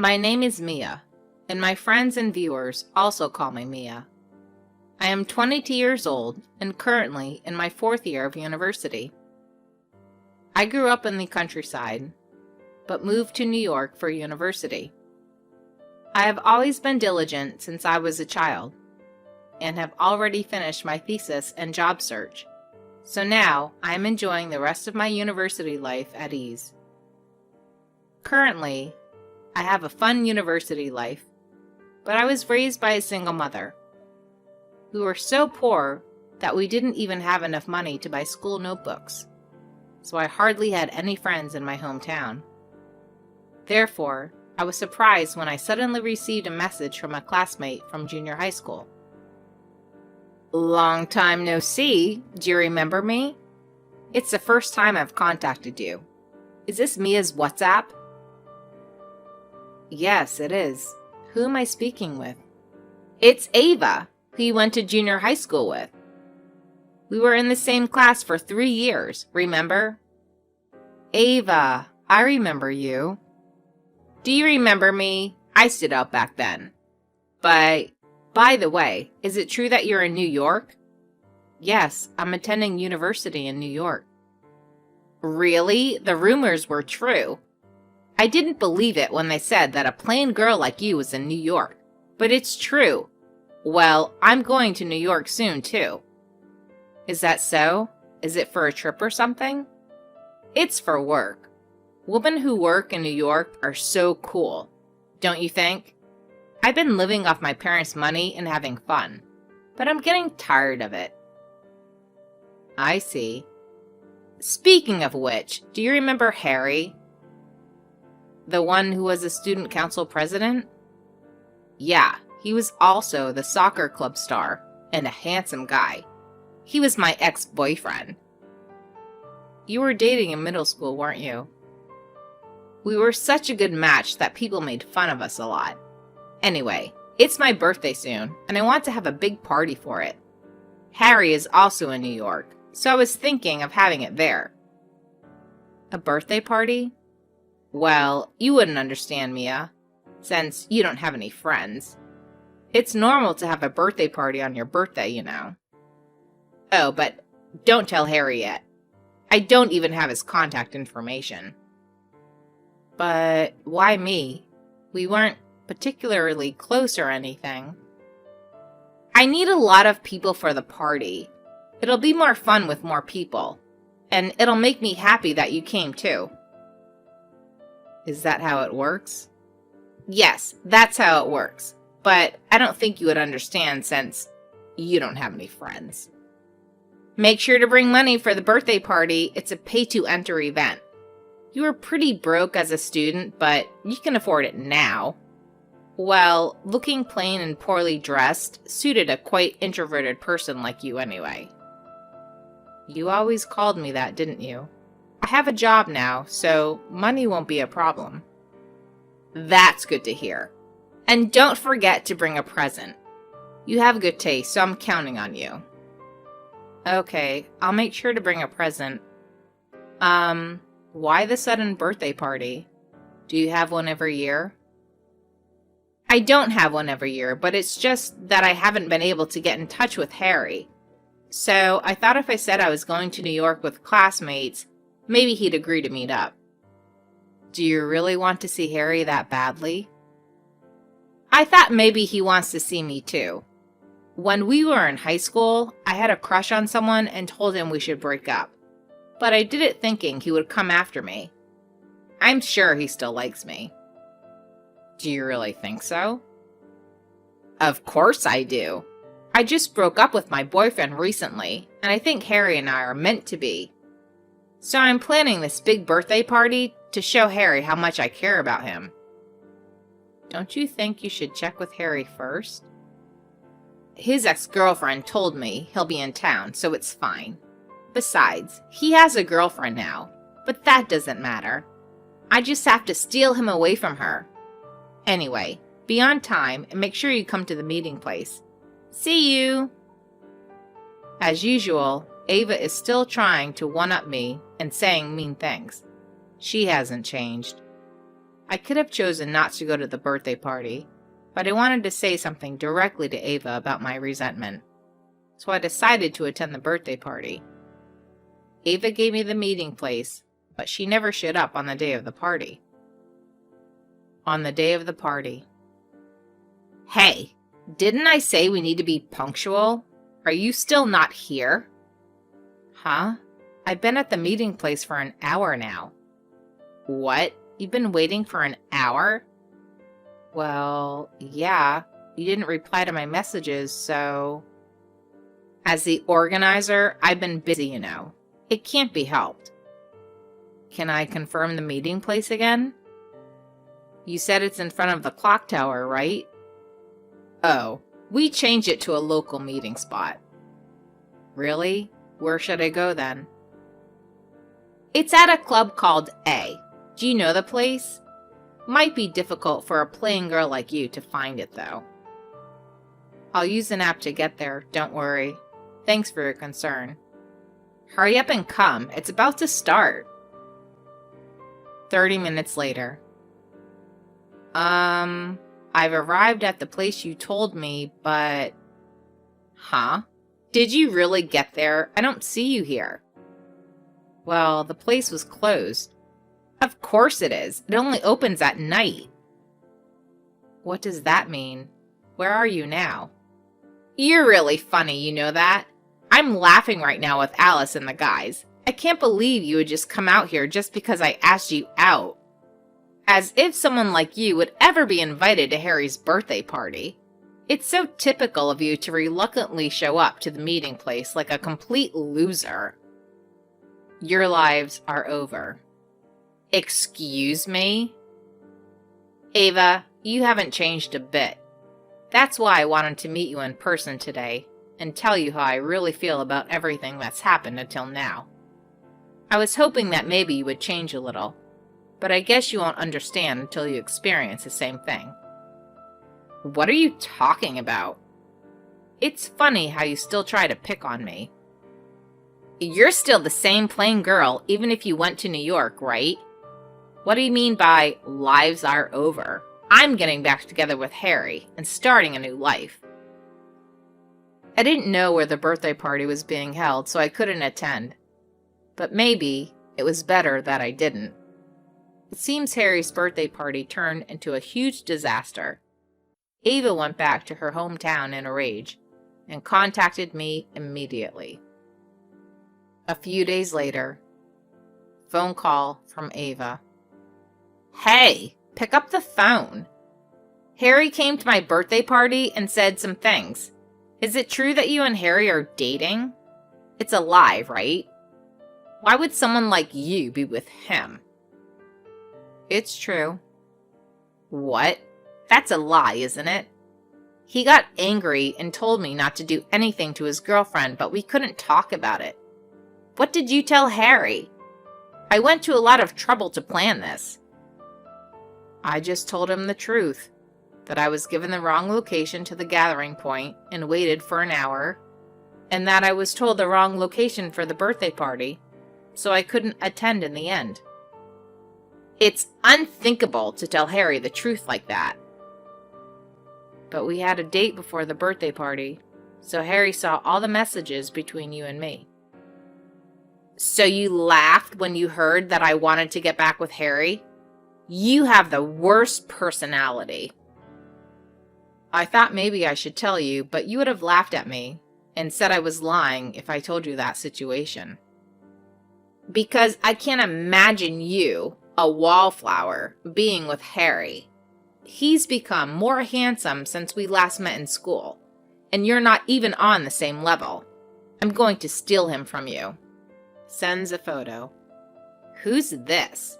My name is Mia, and my friends and viewers also call me Mia. I am 22 years old and currently in my 4th year of university. I grew up in the countryside, but moved to New York for university. I have always been diligent since I was a child, and have already finished my thesis and job search, so now I am enjoying the rest of my university life at ease. Currently, I have a fun university life, but I was raised by a single mother. We were so poor that we didn't even have enough money to buy school notebooks, so I hardly had any friends in my hometown. Therefore, I was surprised when I suddenly received a message from a classmate from junior high school. "Long time no see. Do you remember me? It's the first time I've contacted you. Is this Mia's WhatsApp?" "Yes, it is. Who am I speaking with?" "It's Ava, who you went to junior high school with. We were in the same class for 3 years, remember?" "Ava, I remember you." "Do you remember me? I stood out back then. But, by the way, is it true that you're in New York?" "Yes, I'm attending university in New York." "Really? The rumors were true. I didn't believe it when they said that a plain girl like you was in New York, but it's true. Well, I'm going to New York soon, too." "Is that so? Is it for a trip or something?" "It's for work. Women who work in New York are so cool, don't you think? I've been living off my parents' money and having fun, but I'm getting tired of it." "I see. Speaking of which, do you remember Harry? The one who was a student council president?" "Yeah, he was also the soccer club star and a handsome guy. He was my ex-boyfriend." "You were dating in middle school, weren't you?" "We were such a good match that people made fun of us a lot. Anyway, it's my birthday soon, and I want to have a big party for it. Harry is also in New York, so I was thinking of having it there." "A birthday party?" "Well, you wouldn't understand, Mia, since you don't have any friends. It's normal to have a birthday party on your birthday, you know." "Oh, but don't tell Harry yet. I don't even have his contact information." "But why me? We weren't particularly close or anything." "I need a lot of people for the party. It'll be more fun with more people, and it'll make me happy that you came too." "Is that how it works?" "Yes, that's how it works, but I don't think you would understand since you don't have any friends. Make sure to bring money for the birthday party. It's a pay-to-enter event. You were pretty broke as a student, but you can afford it now. Well, looking plain and poorly dressed suited a quite introverted person like you anyway." "You always called me that, didn't you? I have a job now, so money won't be a problem." "That's good to hear. And don't forget to bring a present. You have good taste, so I'm counting on you." "Okay, I'll make sure to bring a present. Why the sudden birthday party? Do you have one every year?" "I don't have one every year, but it's just that I haven't been able to get in touch with Harry. So I thought if I said I was going to New York with classmates, maybe he'd agree to meet up." "Do you really want to see Harry that badly?" "I thought maybe he wants to see me too. When we were in high school, I had a crush on someone and told him we should break up. But I did it thinking he would come after me. I'm sure he still likes me." "Do you really think so?" "Of course I do. I just broke up with my boyfriend recently, and I think Harry and I are meant to be. So I'm planning this big birthday party to show Harry how much I care about him." "Don't you think you should check with Harry first?" "His ex-girlfriend told me he'll be in town, so it's fine. Besides, he has a girlfriend now, but that doesn't matter. I just have to steal him away from her. Anyway, be on time and make sure you come to the meeting place. See you." As usual, Ava is still trying to one-up me and saying mean things. She hasn't changed. I could have chosen not to go to the birthday party, but I wanted to say something directly to Ava about my resentment. So I decided to attend the birthday party. Ava gave me the meeting place, but she never showed up on the day of the party. On the day of the party. Hey, didn't I say we need to be punctual? Are you still not here? Huh? I've been at the meeting place for an hour now. What? You've been waiting for an hour? Well, yeah. You didn't reply to my messages, so... As the organizer, I've been busy, you know. It can't be helped. Can I confirm the meeting place again? You said it's in front of the clock tower, right? Oh, we changed it to a local meeting spot. Really? Where should I go then? It's at a club called A. Do you know the place? Might be difficult for a plain girl like you to find it, though. I'll use an app to get there, don't worry. Thanks for your concern. Hurry up and come, it's about to start. 30 minutes later. I've arrived at the place you told me, but... Huh? Did you really get there? I don't see you here. Well, the place was closed. Of course it is. It only opens at night. What does that mean? Where are you now? You're really funny, you know that? I'm laughing right now with Alice and the guys. I can't believe you would just come out here just because I asked you out. As if someone like you would ever be invited to Harry's birthday party. It's so typical of you to reluctantly show up to the meeting place like a complete loser. Your lives are over. Excuse me? Ava, you haven't changed a bit. That's why I wanted to meet you in person today and tell you how I really feel about everything that's happened until now. I was hoping that maybe you would change a little, but I guess you won't understand until you experience the same thing. What are you talking about? It's funny how you still try to pick on me. You're still the same plain girl even if you went to New York, right? What do you mean by lives are over? I'm getting back together with Harry and starting a new life. I didn't know where the birthday party was being held, so I couldn't attend. But maybe it was better that I didn't. It seems Harry's birthday party turned into a huge disaster. Ava went back to her hometown in a rage and contacted me immediately. A few days later, phone call from Ava. Hey, pick up the phone. Harry came to my birthday party and said some things. Is it true that you and Harry are dating? It's a lie, right? Why would someone like you be with him? It's true. What? That's a lie, isn't it? He got angry and told me not to do anything to his girlfriend, but we couldn't talk about it. What did you tell Harry? I went to a lot of trouble to plan this. I just told him the truth, that I was given the wrong location to the gathering point and waited for an hour, and that I was told the wrong location for the birthday party, so I couldn't attend in the end. It's unthinkable to tell Harry the truth like that. But we had a date before the birthday party, so Harry saw all the messages between you and me. So you laughed when you heard that I wanted to get back with Harry? You have the worst personality. I thought maybe I should tell you, but you would have laughed at me and said I was lying if I told you that situation. Because I can't imagine you, a wallflower, being with Harry. He's become more handsome since we last met in school, and you're not even on the same level. I'm going to steal him from you. Sends a photo. Who's this?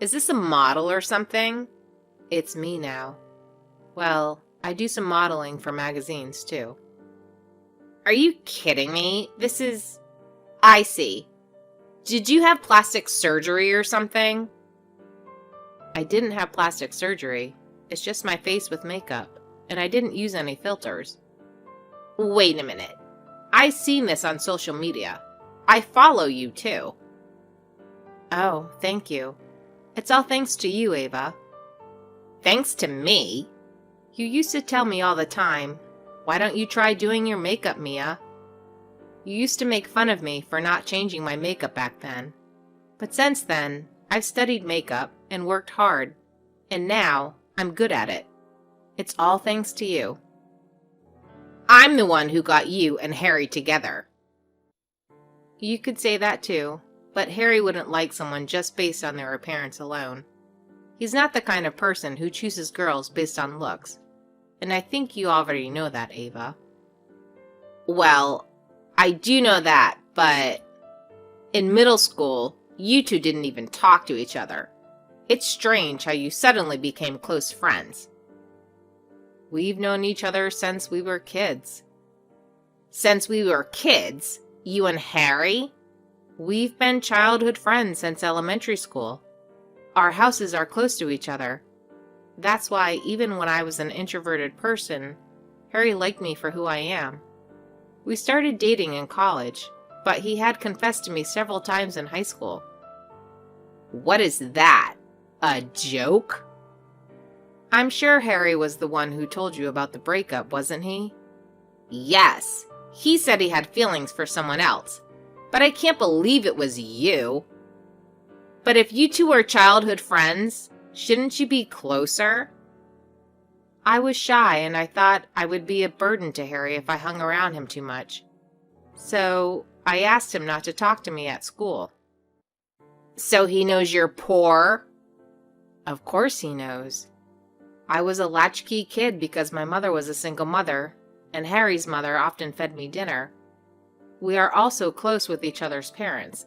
Is this a model or something? It's me now. Well, I do some modeling for magazines too. Are you kidding me? This is... I see. Did you have plastic surgery or something? I didn't have plastic surgery. It's just my face with makeup, and I didn't use any filters. Wait a minute. I've seen this on social media. I follow you too. Oh, thank you. It's all thanks to you, Ava. Thanks to me? You used to tell me all the time, "Why don't you try doing your makeup, Mia?" You used to make fun of me for not changing my makeup back then. But since then, I've studied makeup and worked hard, and now I'm good at it. It's all thanks to you. I'm the one who got you and Harry together. You could say that too, but Harry wouldn't like someone just based on their appearance alone. He's not the kind of person who chooses girls based on looks, and I think you already know that, Ava. Well, I do know that, but in middle school, you two didn't even talk to each other. It's strange how you suddenly became close friends. We've known each other since we were kids. Since we were kids? You and Harry? We've been childhood friends since elementary school. Our houses are close to each other. That's why even when I was an introverted person, Harry liked me for who I am. We started dating in college, but he had confessed to me several times in high school. What is that? A joke? I'm sure Harry was the one who told you about the breakup, wasn't he? Yes, he said he had feelings for someone else, but I can't believe it was you. But if you two were childhood friends, shouldn't you be closer? I was shy and I thought I would be a burden to Harry if I hung around him too much. So I asked him not to talk to me at school. So he knows you're poor? Of course he knows. I was a latchkey kid because my mother was a single mother, and Harry's mother often fed me dinner. We are also close with each other's parents.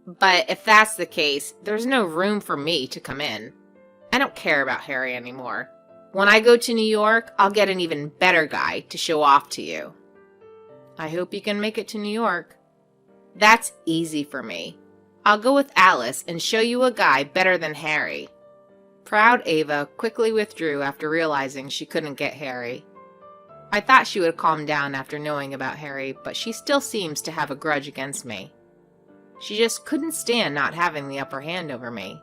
But if that's the case, there's no room for me to come in. I don't care about Harry anymore. When I go to New York, I'll get an even better guy to show off to you. I hope you can make it to New York. That's easy for me. I'll go with Alice and show you a guy better than Harry. Proud Ava quickly withdrew after realizing she couldn't get Harry. I thought she would calm down after knowing about Harry, but she still seems to have a grudge against me. She just couldn't stand not having the upper hand over me.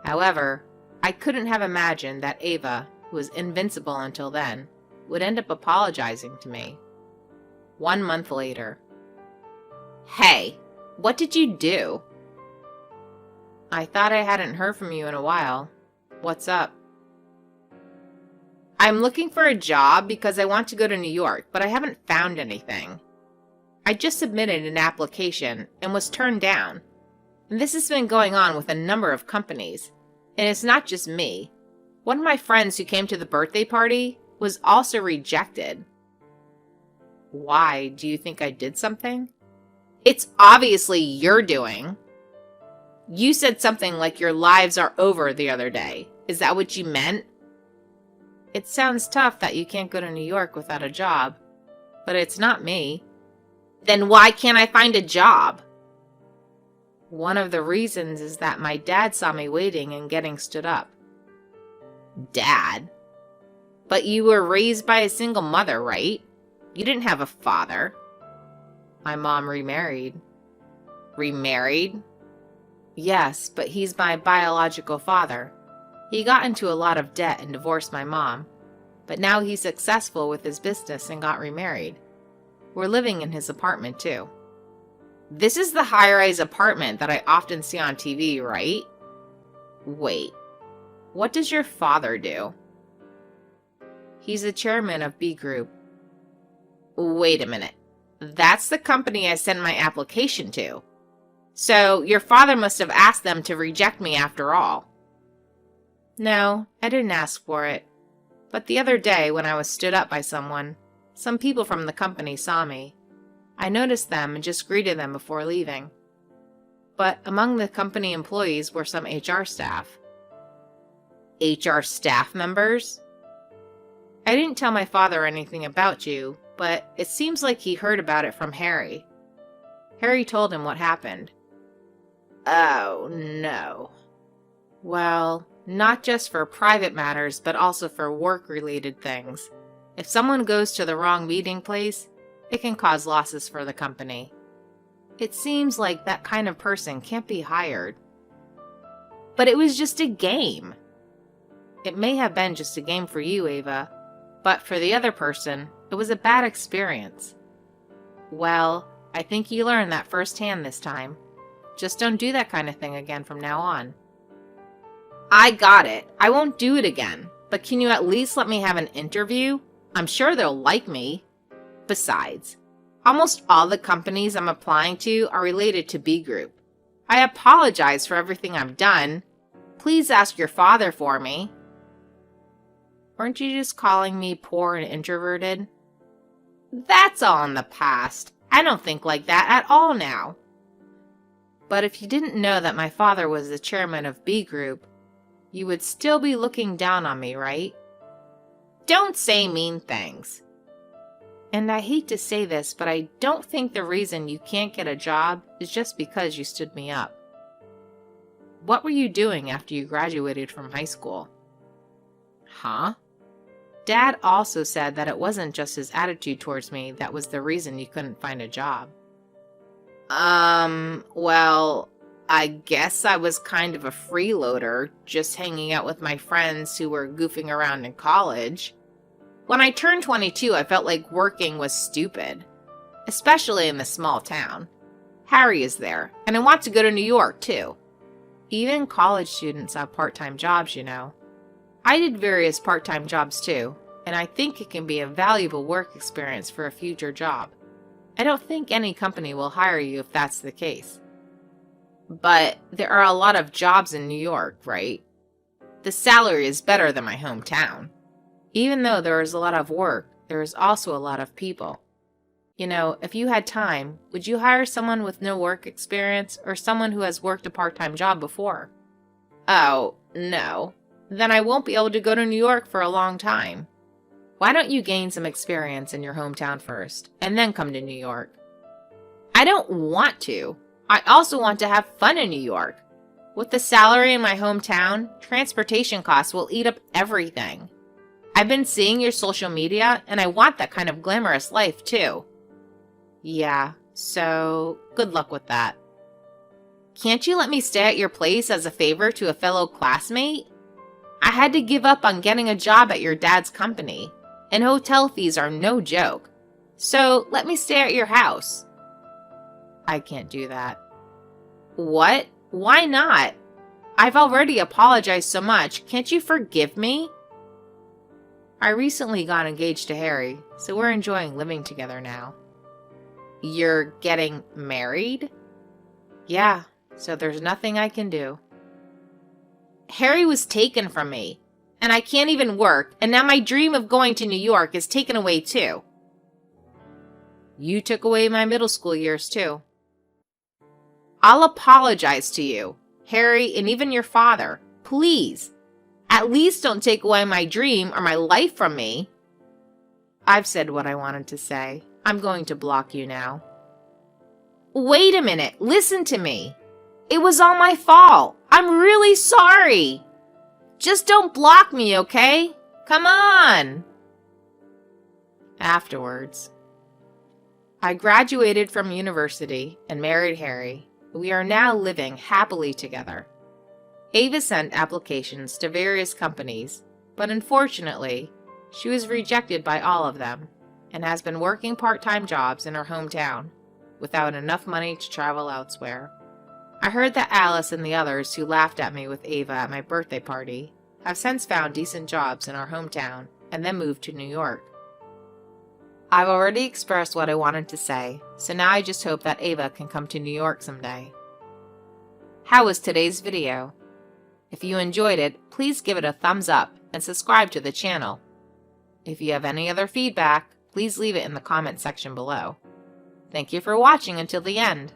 However, I couldn't have imagined that Ava, who was invincible until then, would end up apologizing to me. 1 month later. Hey, what did you do? I thought I hadn't heard from you in a while. What's up? I'm looking for a job because I want to go to New York, but I haven't found anything. I just submitted an application and was turned down. And this has been going on with a number of companies. And it's not just me. One of my friends who came to the birthday party was also rejected. Why? Do you think I did something? It's obviously your doing. You said something like your lives are over the other day. Is that what you meant? It sounds tough that you can't go to New York without a job, but it's not me. Then why can't I find a job? One of the reasons is that my dad saw me waiting and getting stood up. Dad? But you were raised by a single mother, right? You didn't have a father. My mom remarried. Remarried? Yes, but he's my biological father. He got into a lot of debt and divorced my mom, but now he's successful with his business and got remarried. We're living in his apartment too. This is the high-rise apartment that I often see on TV, right? Wait, what does your father do? He's the chairman of B Group. Wait a minute. That's the company I sent my application to. So your father must have asked them to reject me after all. No, I didn't ask for it. But the other day when I was stood up by someone, some people from the company saw me. I noticed them and just greeted them before leaving. But among the company employees were some HR staff. HR staff members? I didn't tell my father anything about you, but it seems like he heard about it from Harry. Harry told him what happened. Oh, no. Well, not just for private matters, but also for work-related things. If someone goes to the wrong meeting place, it can cause losses for the company. It seems like that kind of person can't be hired. But it was just a game. It may have been just a game for you, Ava, but for the other person, it was a bad experience. Well, I think you learned that firsthand this time. Just don't do that kind of thing again from now on. I got it. I won't do it again. But can you at least let me have an interview? I'm sure they'll like me. Besides, almost all the companies I'm applying to are related to B Group. I apologize for everything I've done. Please ask your father for me. Weren't you just calling me poor and introverted? That's all in the past. I don't think like that at all now. But if you didn't know that my father was the chairman of B Group, you would still be looking down on me, right? Don't say mean things. And I hate to say this, but I don't think the reason you can't get a job is just because you stood me up. What were you doing after you graduated from high school? Huh? Dad also said that it wasn't just his attitude towards me that was the reason you couldn't find a job. Well, I guess I was kind of a freeloader, just hanging out with my friends who were goofing around in college. When I turned 22, I felt like working was stupid, especially in this small town. Harry is there, and I want to go to New York, too. Even college students have part-time jobs, you know. I did various part-time jobs, too, and I think it can be a valuable work experience for a future job. I don't think any company will hire you if that's the case. But there are a lot of jobs in New York, right? The salary is better than my hometown. Even though there is a lot of work, there is also a lot of people. You know, if you had time, would you hire someone with no work experience or someone who has worked a part-time job before? Oh, no. Then I won't be able to go to New York for a long time. Why don't you gain some experience in your hometown first, and then come to New York? I don't want to. I also want to have fun in New York. With the salary in my hometown, transportation costs will eat up everything. I've been seeing your social media, and I want that kind of glamorous life, too. Yeah, so good luck with that. Can't you let me stay at your place as a favor to a fellow classmate? I had to give up on getting a job at your dad's company, and hotel fees are no joke. So let me stay at your house. I can't do that. What? Why not? I've already apologized so much. Can't you forgive me? I recently got engaged to Harry, so we're enjoying living together now. You're getting married? Yeah, so there's nothing I can do. Harry was taken from me, and I can't even work, and now my dream of going to New York is taken away too. You took away my middle school years too. I'll apologize to you, Harry, and even your father. Please. At least don't take away my dream or my life from me. I've said what I wanted to say. I'm going to block you now. Wait a minute. Listen to me. It was all my fault. I'm really sorry. Just don't block me, okay? Come on. Afterwards, I graduated from university and married Harry. We are now living happily together. Ava sent applications to various companies, but unfortunately, she was rejected by all of them and has been working part-time jobs in her hometown without enough money to travel elsewhere. I heard that Alice and the others who laughed at me with Ava at my birthday party have since found decent jobs in our hometown and then moved to New York. I've already expressed what I wanted to say, so now I just hope that Ava can come to New York someday. How was today's video? If you enjoyed it, please give it a thumbs up and subscribe to the channel. If you have any other feedback, please leave it in the comment section below. Thank you for watching until the end.